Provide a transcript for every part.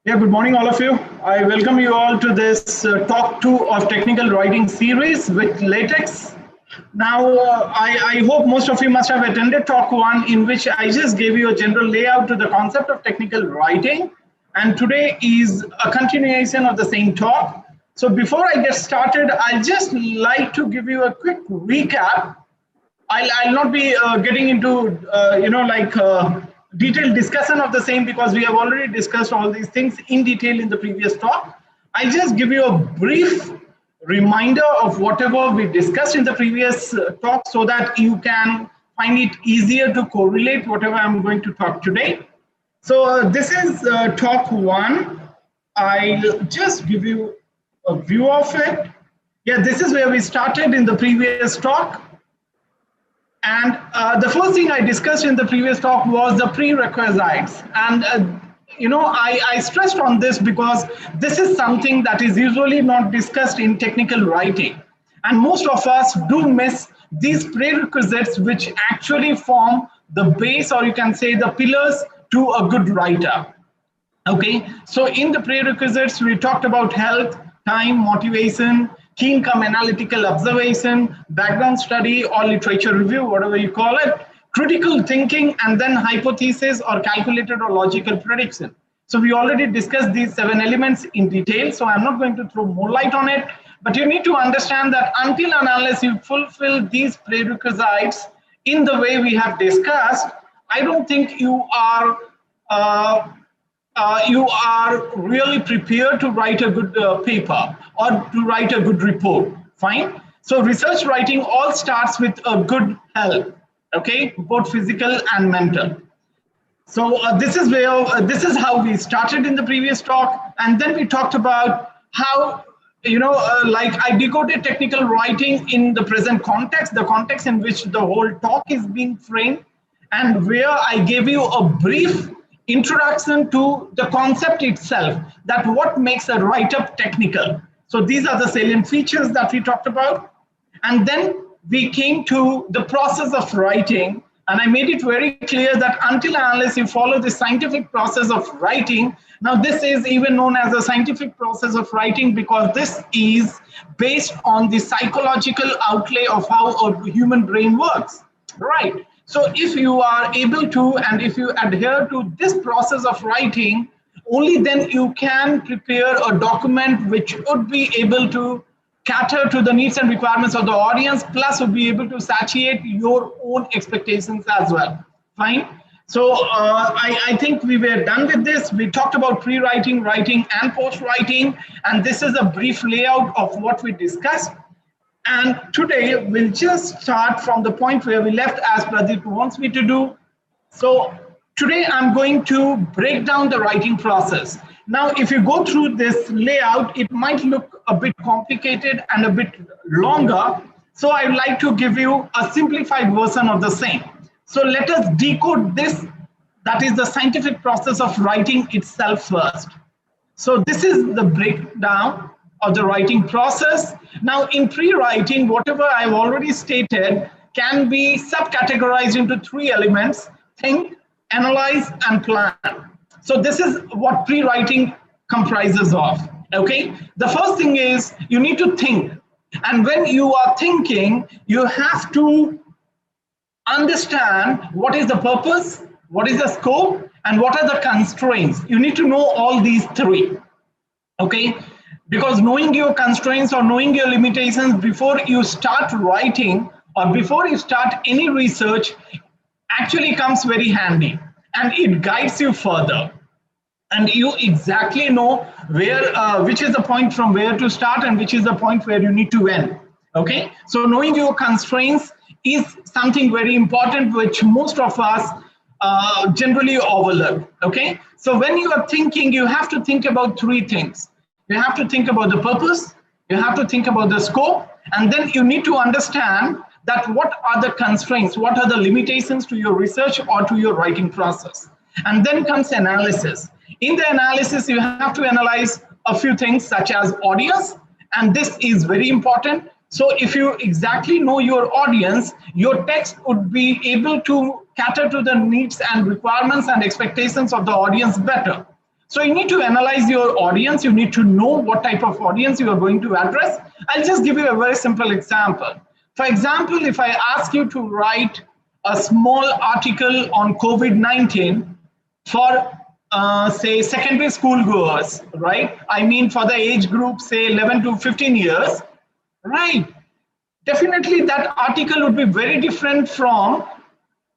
Yeah, good morning, all of you. I welcome you all to this talk two of technical writing series with LaTeX. Now, I hope most of you must have attended talk one, in which I just gave you a general layout to the concept of technical writing. And today is a continuation of the same talk. So before I get started, I'd just like to give you a quick recap. I'll not be getting into, detailed discussion of the same because we have already discussed all these things in detail in the previous talk. I just give you a brief reminder of whatever we discussed in the previous talk so that you can find it easier to correlate whatever I'm going to talk today. So this is talk one. I'll just give you a view of it. Yeah, this is where we started in the previous talk. And the first thing I discussed in the previous talk was the prerequisites. And, I stressed on this because this is something that is usually not discussed in technical writing. And most of us do miss these prerequisites, which actually form the base, or you can say the pillars to a good writer. Okay, so in the prerequisites, we talked about health, time, motivation, key income, analytical observation, background study, or literature review, whatever you call it, critical thinking, and then hypothesis or calculated or logical prediction. So we already discussed these 7 elements in detail, so I'm not going to throw more light on it, but you need to understand that until and unless you fulfill these prerequisites in the way we have discussed, I don't think you are really prepared to write a good paper or to write a good report. Fine. So research writing all starts with a good health, okay, both physical and mental. So this is how we started in the previous talk, and then we talked about how I decoded technical writing in the present context, the context in which the whole talk is being framed, and where I gave you a brief introduction to the concept itself, that what makes a write-up technical. So these are the salient features that we talked about. And then we came to the process of writing, and I made it very clear that until and unless you follow the scientific process of writing, now this is even known as a scientific process of writing because this is based on the psychological outlay of how a human brain works, right? So if you are able to, and if you adhere to this process of writing, only then you can prepare a document which would be able to cater to the needs and requirements of the audience, plus would be able to satiate your own expectations as well. Fine. So I think we were done with this. We talked about pre-writing, writing, and post-writing, and this is a brief layout of what we discussed. And today we'll just start from the point where we left as Pradeep wants me to do. So today I'm going to break down the writing process. Now, if you go through this layout, it might look a bit complicated and a bit longer. So I'd like to give you a simplified version of the same. So let us decode this, that is the scientific process of writing itself first. So this is the breakdown of the writing process. Now in pre-writing, whatever I've already stated can be subcategorized into 3 elements: think, analyze, and plan. So this is what pre-writing comprises of, okay? The first thing is you need to think. And when you are thinking, you have to understand what is the purpose, what is the scope, and what are the constraints. You need to know all these 3, okay? Because knowing your constraints or knowing your limitations before you start writing or before you start any research actually comes very handy, and it guides you further. And you exactly know where, which is the point from where to start and which is the point where you need to end. Okay, so knowing your constraints is something very important, which most of us generally overlook. Okay, so when you are thinking, you have to think about 3 things. You have to think about the purpose, you have to think about the scope, and then you need to understand that what are the constraints, what are the limitations to your research or to your writing process. And then comes analysis. In the analysis, you have to analyze a few things such as audience, and this is very important. So if you exactly know your audience, your text would be able to cater to the needs and requirements and expectations of the audience better. So you need to analyze your audience. You need to know what type of audience you are going to address. I'll just give you a very simple example. For example, if I ask you to write a small article on COVID-19 for say secondary school goers, right? I mean for the age group, say 11 to 15 years, right? Definitely that article would be very different from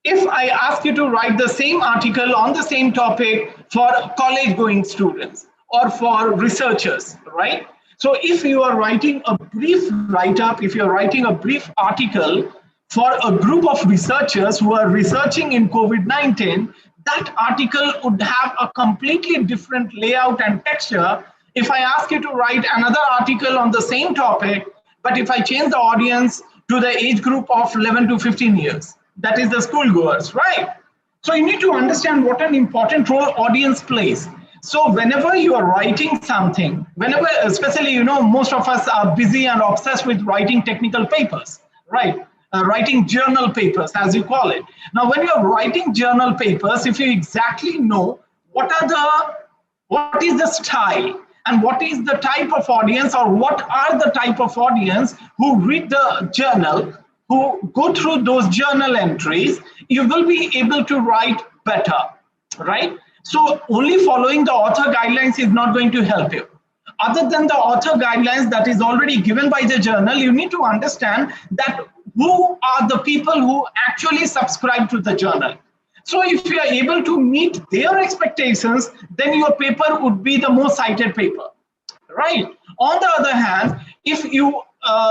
if I ask you to write the same article on the same topic for college going students or for researchers, right? So if you are writing a brief write-up, if you're writing a brief article for a group of researchers who are researching in COVID-19, that article would have a completely different layout and texture if I ask you to write another article on the same topic, but if I change the audience to the age group of 11 to 15 years, that is the schoolgoers, right? So you need to understand what an important role audience plays. So whenever you are writing something, whenever, especially, most of us are busy and obsessed with writing technical papers, right? Writing journal papers, as you call it. Now, when you're writing journal papers, if you exactly know what is the style and what is the type of audience, or what are the type of audience who read the journal, who go through those journal entries, you will be able to write better, right? So only following the author guidelines is not going to help you. Other than the author guidelines that is already given by the journal, you need to understand that who are the people who actually subscribe to the journal. So if you are able to meet their expectations, then your paper would be the most cited paper, right? On the other hand, if you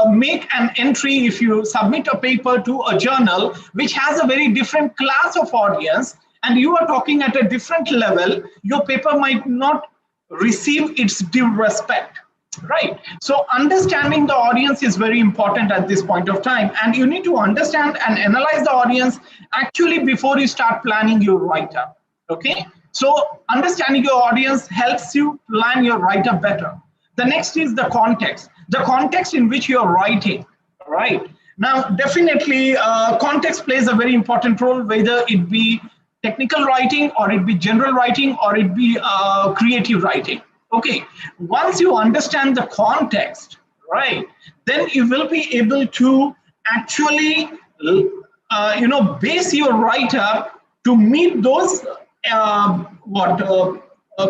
make an entry, if you submit a paper to a journal which has a very different class of audience, and you are talking at a different level, your paper might not receive its due respect, right? So understanding the audience is very important at this point of time, and you need to understand and analyze the audience actually before you start planning your write-up, okay? So understanding your audience helps you plan your write-up better. The next is the context in which you are writing, right? Now, definitely context plays a very important role, whether it be technical writing or it be general writing or it be creative writing. Okay, once you understand the context, right, then you will be able to actually, base your write-up to meet those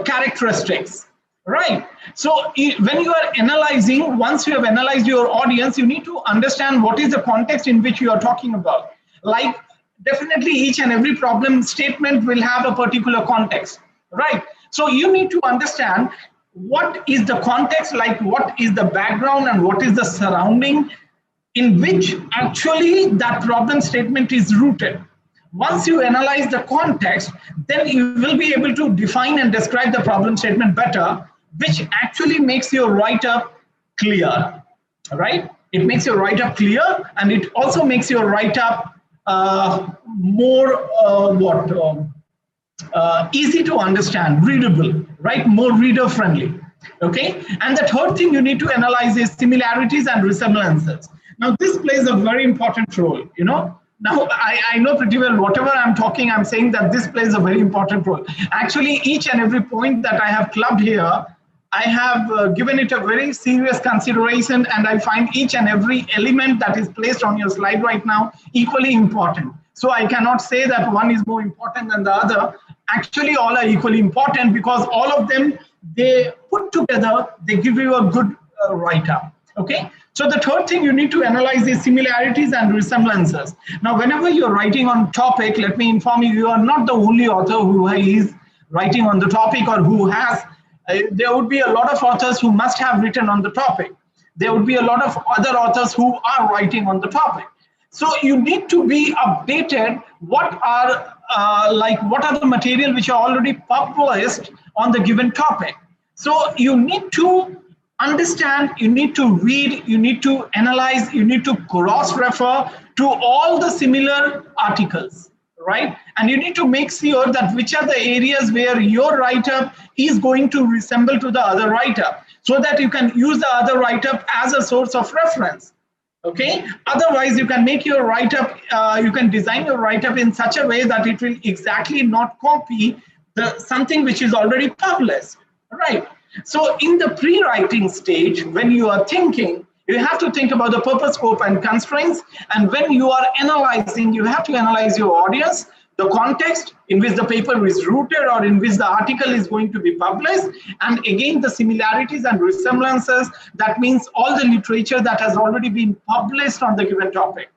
characteristics, right? So when you are analyzing, once you have analyzed your audience, you need to understand what is the context in which you are talking about. Like, definitely each and every problem statement will have a particular context, right? So you need to understand what is the context, like what is the background and what is the surrounding in which actually that problem statement is rooted. Once you analyze the context, then you will be able to define and describe the problem statement better, which actually makes your write-up clear, right? It makes your write-up clear, and it also makes your write-up more easy to understand, readable, right? More reader friendly, okay? And the third thing you need to analyze is similarities and resemblances. Now this plays a very important role, Now I know pretty well whatever I'm talking, I'm saying that this plays a very important role. Actually, each and every point that I have clubbed here, I have given it a very serious consideration, and I find each and every element that is placed on your slide right now equally important. So I cannot say that one is more important than the other. Actually, all are equally important because all of them, they put together, they give you a good write-up, okay? So the third thing you need to analyze is similarities and resemblances. Now, whenever you're writing on topic, let me inform you, you are not the only author who is writing on the topic or who has. There would be a lot of authors who must have written on the topic. There would be a lot of other authors who are writing on the topic. So you need to be updated. What are the material which are already published on the given topic. So you need to understand, you need to read, you need to analyze, you need to cross-refer to all the similar articles, right? And you need to make sure that which are the areas where your write-up is going to resemble to the other write-up, so that you can use the other write-up as a source of reference, okay? Otherwise, you can make your write-up, you can design your write-up in such a way that it will exactly not copy something which is already published, right? So in the pre-writing stage, when you are thinking, you have to think about the purpose, scope, and constraints. And when you are analyzing, you have to analyze your audience, the context in which the paper is rooted or in which the article is going to be published, and again, the similarities and resemblances. That means all the literature that has already been published on the given topic.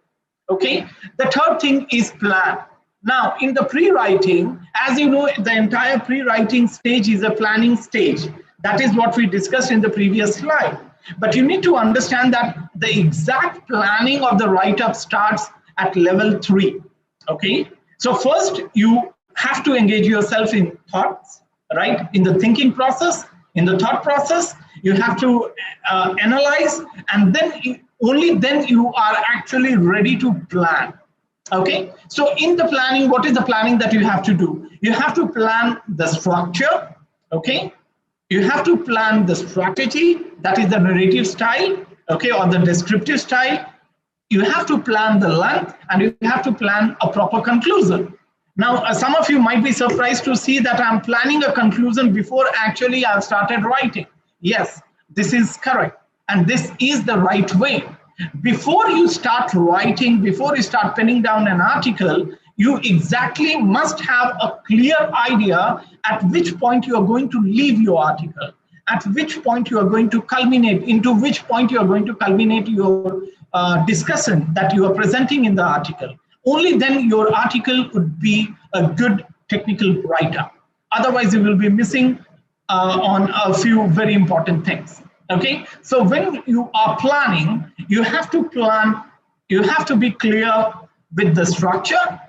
Okay. The third thing is plan. Now, in the pre-writing, as you know, the entire pre-writing stage is a planning stage. That is what we discussed in the previous slide. But you need to understand that the exact planning of the write-up starts at level 3. Okay. So first, you have to engage yourself in thoughts, right? In the thinking process, in the thought process, you have to analyze, and then only then you are actually ready to plan. Okay, so in the planning, what is the planning that you have to do? You have to plan the structure, okay? You have to plan the strategy, that is the narrative style, okay, or the descriptive style. You have to plan the length, and you have to plan a proper conclusion. Now, some of you might be surprised to see that I'm planning a conclusion before actually I've started writing. Yes, this is correct, and this is the right way. Before you start writing, before you start penning down an article, you exactly must have a clear idea at which point you are going to leave your article, at which point you are going to culminate, into which point you are going to culminate your discussion that you are presenting in the article. Only then your article would be a good technical write-up. Otherwise, you will be missing on a few very important things. Okay, so when you are planning, you have to plan, you have to be clear with the structure,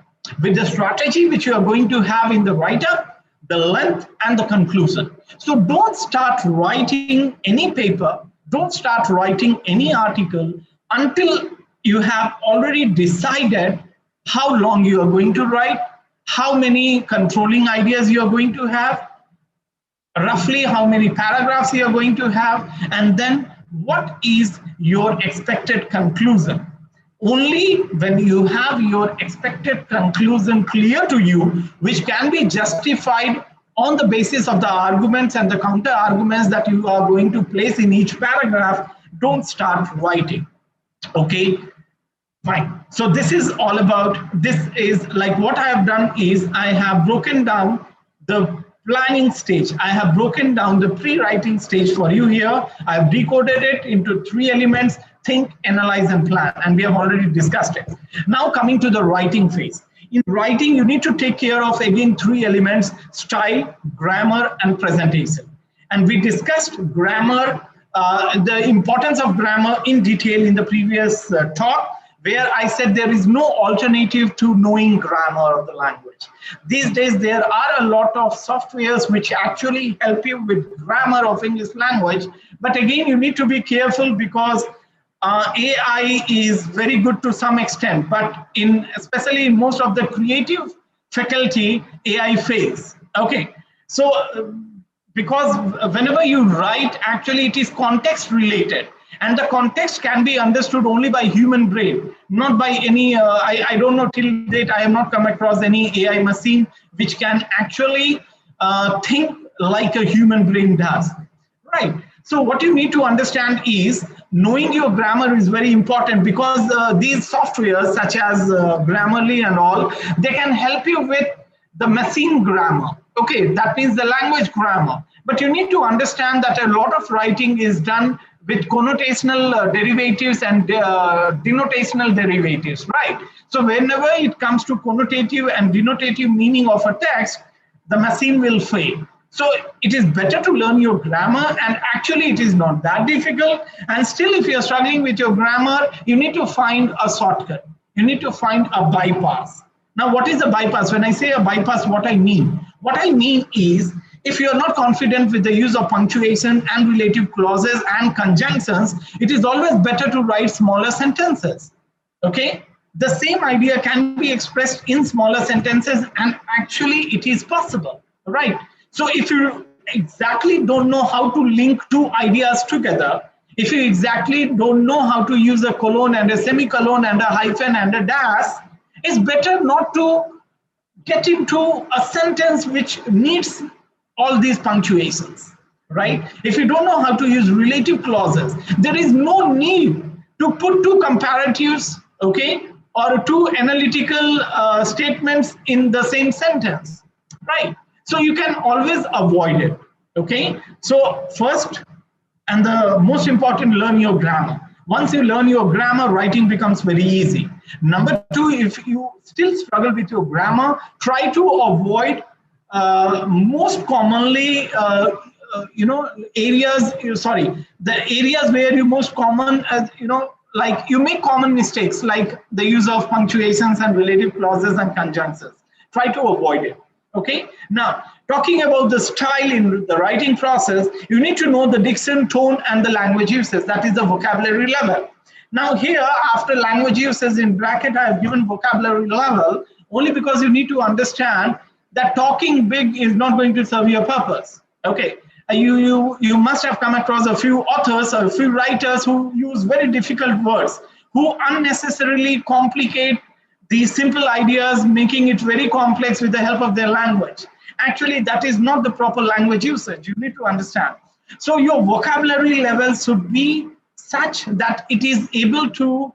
with the strategy which you are going to have in the write-up, the length, and the conclusion. So don't start writing any paper, don't start writing any article until you have already decided how long you are going to write, how many controlling ideas you are going to have, roughly how many paragraphs you are going to have, and then what is your expected conclusion. Only when you have your expected conclusion clear to you, which can be justified on the basis of the arguments and the counter arguments that you are going to place in each paragraph, don't start writing. Okay, fine. So this is all about, this is like what I have done is I have broken down the planning stage. I have broken down the pre-writing stage for you here. I have decoded it into 3 elements: think, analyze, and plan. And we have already discussed it. Now coming to the writing phase. In writing, you need to take care of, again, 3 elements: style, grammar, and presentation. And we discussed grammar, the importance of grammar in detail in the previous talk, where I said there is no alternative to knowing grammar of the language. These days, there are a lot of softwares which actually help you with grammar of English language. But again, you need to be careful because AI is very good to some extent, but especially in most of the creative faculty, AI fails. Okay, so because whenever you write, actually it is context related. And the context can be understood only by human brain, not by any, I don't know, till date, I have not come across any AI machine which can actually think like a human brain does, right? So what you need to understand is knowing your grammar is very important, because these softwares such as Grammarly and all, they can help you with the machine grammar. Okay, that means the language grammar. But you need to understand that a lot of writing is done with connotational derivatives and denotational derivatives, right? So whenever it comes to connotative and denotative meaning of a text, the machine will fail. So it is better to learn your grammar, and actually it is not that difficult. And still, if you're struggling with your grammar, you need to find a shortcut. You need to find a bypass. Now, what is a bypass? When I say a bypass, what I mean? What I mean is, if you are not confident with the use of punctuation and relative clauses and conjunctions, it is always better to write smaller sentences. Okay? The same idea can be expressed in smaller sentences, and actually it is possible, right? So if you exactly don't know how to link 2 ideas together, if you exactly don't know how to use a colon and a semicolon and a hyphen and a dash, it's better not to get into a sentence which needs all these punctuations, right? If you don't know how to use relative clauses, there is no need to put two comparatives, okay, or two analytical statements in the same sentence, right? So you can always avoid it, okay? So first, and the most important, learn your grammar. Once you learn your grammar, writing becomes very easy. Number two, if you still struggle with your grammar, try to avoid most commonly areas, the areas where you most common, like you make common mistakes like the use of punctuations and relative clauses and conjunctions. Try to avoid it. Okay, now talking about the style in the writing process, you need to know the diction, tone, and the language uses. That is the vocabulary level. Now here, after language uses in bracket, I have given vocabulary level only because you need to understand that talking big is not going to serve your purpose. Okay, you must have come across a few authors or a few writers who use very difficult words, who unnecessarily complicate these simple ideas, making it very complex with the help of their language. Actually, that is not the proper language usage. You need to understand. So your vocabulary level should be such that it is able to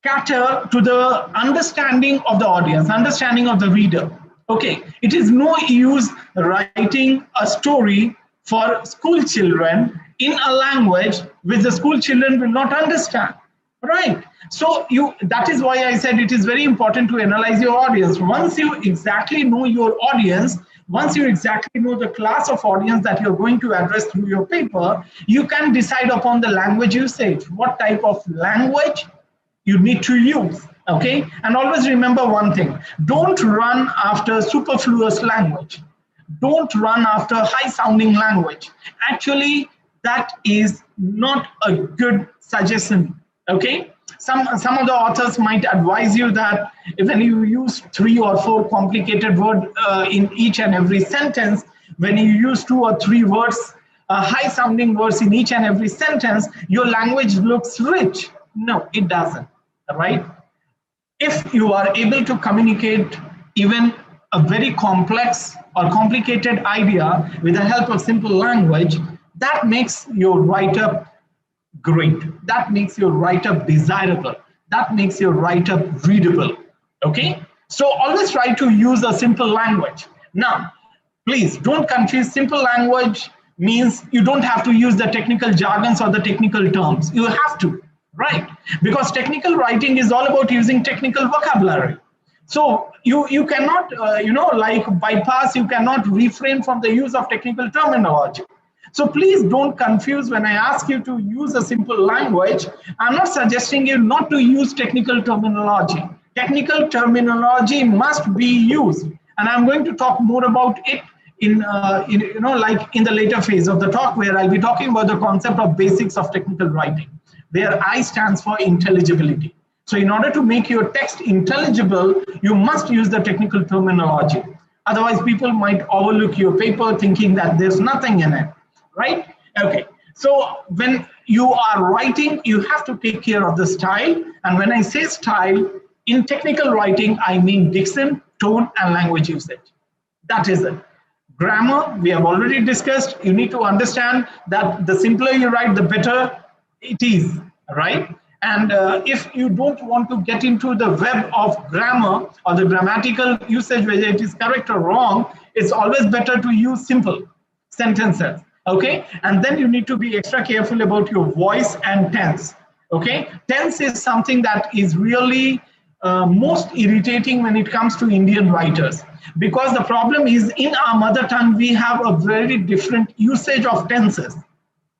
cater to the understanding of the audience, understanding of the reader. Okay, it is no use writing a story for school children in a language which the school children will not understand. Right. So that is why I said it is very important to analyze your audience. Once you exactly know your audience, once you exactly know the class of audience that you're going to address through your paper, you can decide upon the language usage, what type of language you need to use. Okay. And always remember one thing, don't run after superfluous language. Don't run after high sounding language. Actually, that is not a good suggestion. Okay, some of the authors might advise you that when you use 3 or 4 complicated words in each and every sentence, when you use 2 or 3 words, high sounding words in each and every sentence, your language looks rich. No, it doesn't, right? If you are able to communicate even a very complex or complicated idea with the help of simple language, that makes your write-up great. That makes your write-up desirable. That makes your write-up readable. Okay? So always try to use a simple language. Now, please don't confuse simple language means you don't have to use the technical jargons or the technical terms. You have to, right? Because technical writing is all about using technical vocabulary. So you cannot, like bypass, you cannot refrain from the use of technical terminology. So please don't confuse when I ask you to use a simple language. I'm not suggesting you not to use technical terminology. Technical terminology must be used, and I'm going to talk more about it in the later phase of the talk, where I'll be talking about the concept of basics of technical writing, where I stands for intelligibility. So in order to make your text intelligible, you must use the technical terminology. Otherwise, people might overlook your paper thinking that there's nothing in it. Right? Okay. So when you are writing, you have to take care of the style. And when I say style, in technical writing, I mean diction, tone, and language usage. That is it. Grammar, we have already discussed. You need to understand that the simpler you write, the better it is. Right? And if you don't want to get into the web of grammar or the grammatical usage, whether it is correct or wrong, it's always better to use simple sentences. Okay, and then you need to be extra careful about your voice and tense. Okay, tense is something that is really most irritating when it comes to Indian writers, because the problem is in our mother tongue we have a very different usage of tenses.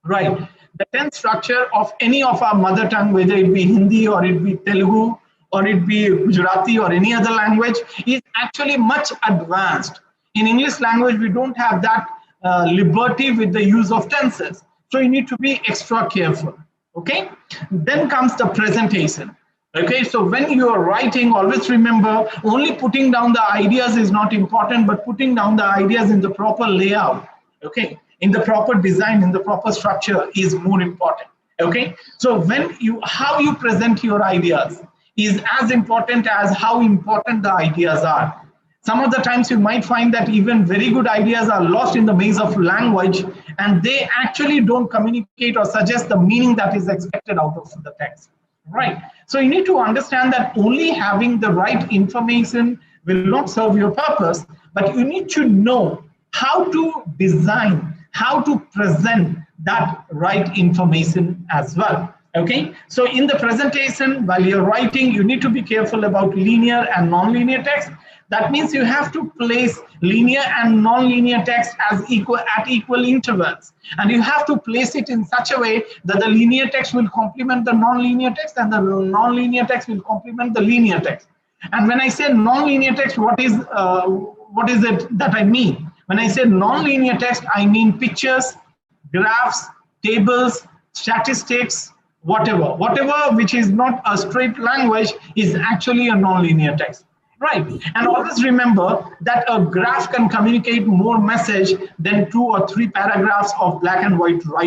Right, the tense structure of any of our mother tongue, whether it be Hindi or it be Telugu or it be Gujarati or any other language, is actually much advanced. In English language, we don't have that liberty with the use of tenses. So you need to be extra careful. Okay. Then comes the presentation. Okay. So when you are writing, always remember only putting down the ideas is not important, but putting down the ideas in the proper layout. Okay. In the proper design, in the proper structure is more important. Okay. So how you present your ideas is as important as how important the ideas are. Some of the times you might find that even very good ideas are lost in the maze of language, and they actually don't communicate or suggest the meaning that is expected out of the text. Right. So you need to understand that only having the right information will not serve your purpose, but you need to know how to design, how to present that right information as well. Okay, so in the presentation, while you're writing, you need to be careful about linear and non-linear text. That means you have to place linear and non-linear text as at equal intervals, and you have to place it in such a way that the linear text will complement the non-linear text and the non-linear text will complement the linear text. And when I say non-linear text, what is it that I mean? When I say non-linear text, I mean pictures, graphs, tables, statistics, whatever which is not a straight language is actually a non-linear text. Right. And always remember that a graph can communicate more message than 2 or 3 paragraphs of black and white writing.